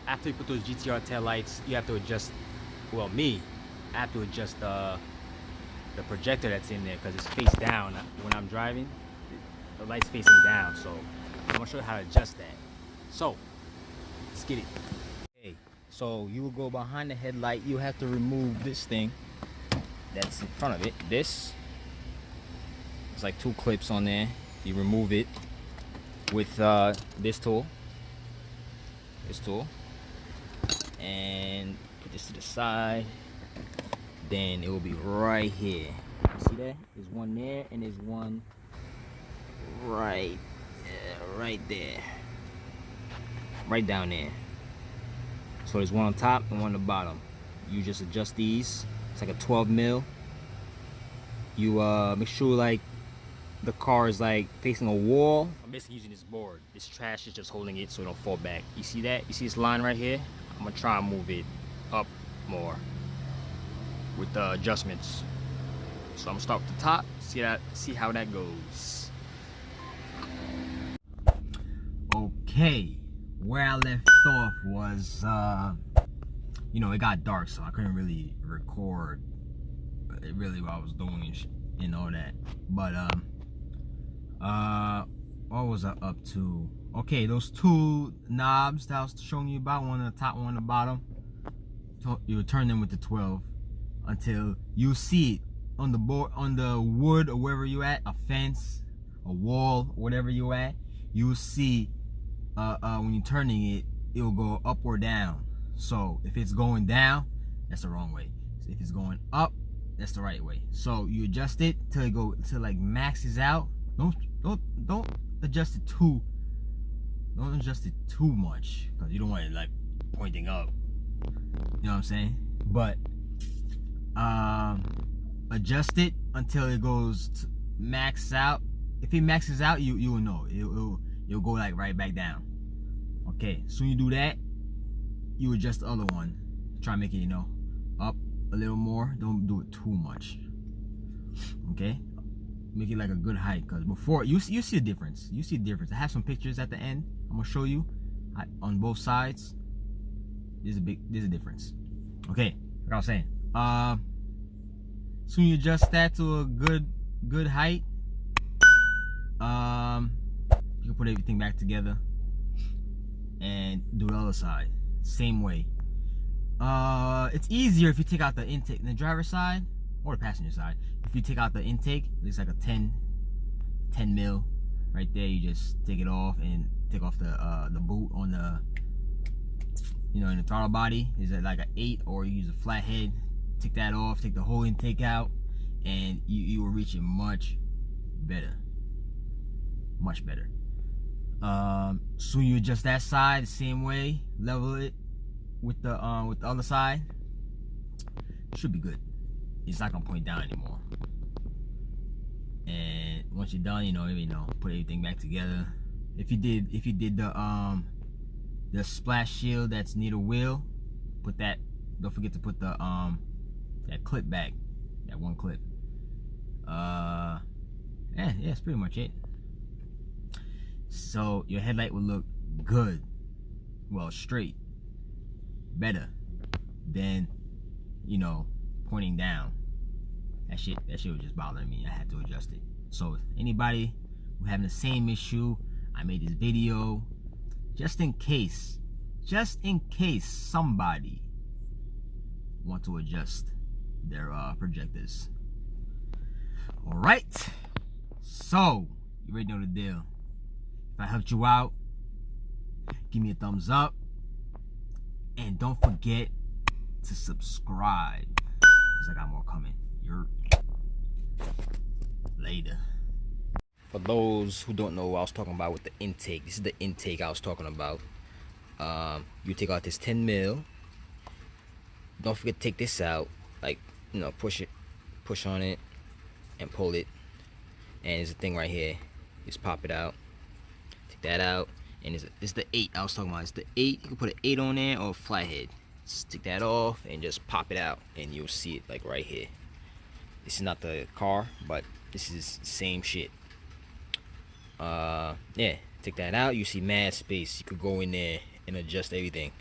after you put those GTR tail lights, you have to adjust, well, I have to adjust the projector that's in there because it's face down. When I'm driving, the light's facing down, so I'm gonna show you how to adjust that. So let's get it. Okay, so you will go behind the headlight. You have to remove this thing that's in front of it. It's like 2 clips on there. You remove it with this tool, and put this to the side. Then it will be right here. See that? There's one there, and there's one right there, right down there. So there's one on top and one on the bottom. You just adjust these. It's like a 12 mil. You make sure like the car is like facing a wall. I'm basically using this board. This trash is just holding it so it don't fall back. You see that? You see this line right here? I'm gonna try and move it up more with the adjustments. So I'm gonna start with the top, see how that goes. Okay, where I left off was you know, it got dark, so I couldn't really record really what I was doing and all that. But what was I up to? Okay, those 2 knobs that I was showing you about, one on the top, one on the bottom, you turn them with the 12 until you see it on the board, on the wood, or wherever you at, a fence, a wall, whatever you at. You will see when you're turning it, it will go up or down. So if it's going down, that's the wrong way. So if it's going up, that's the right way. So you adjust it till it go till like maxes out. Don't adjust it too. Don't adjust it too much because you don't want it like pointing up. You know what I'm saying? But adjust it until it goes to max out. If it maxes out, you will know. It'll go like right back down. Okay, so when you do that, you adjust the other one. Try to make it, you know, up a little more. Don't do it too much. Okay, make it like a good height, because before you see a difference. You see a difference. I have some pictures at the end. I'm gonna show you on both sides. There's a difference. Okay, like I was saying. So you adjust that to a good height. You can put everything back together and do the other side same way. It's easier if you take out the intake, the driver's side or the passenger side. If you take out the intake, it's like a 10 mil right there. You just take it off and take off the boot on the, you know, in the throttle body. Is it like an 8, or you use a flat head? Take that off, take the whole intake out, and you will reach it much better. So you adjust that side the same way, level it with the other side. Should be good. It's not gonna point down anymore. And once you're done, you know, put everything back together. If you did the splash shield that's near the wheel, put that. Don't forget to put the that clip back, that one clip. Yeah, that's pretty much it. So your headlight will look good, well, straight, better than, you know, pointing down. That shit was just bothering me. I had to adjust it. So anybody who having the same issue, I made this video just in case somebody want to adjust their projectors. All right, so you already know the deal. If I helped you out, give me a thumbs up, and don't forget to subscribe, because I got more coming. You're later. For those who don't know what I was talking about with the intake, this is the intake I was talking about. You take out this 10 mil. Don't forget to take this out, like, you know, push on it and pull it, and there's a thing right here. Just pop it out, take that out, and it's the 8 I was talking about. It's the 8. You can put an 8 on there or a flathead. Just take that off and just pop it out, and you'll see it like right here. This is not the car, but this is the same shit. Yeah, take that out. You see mad space. You could go in there and adjust everything.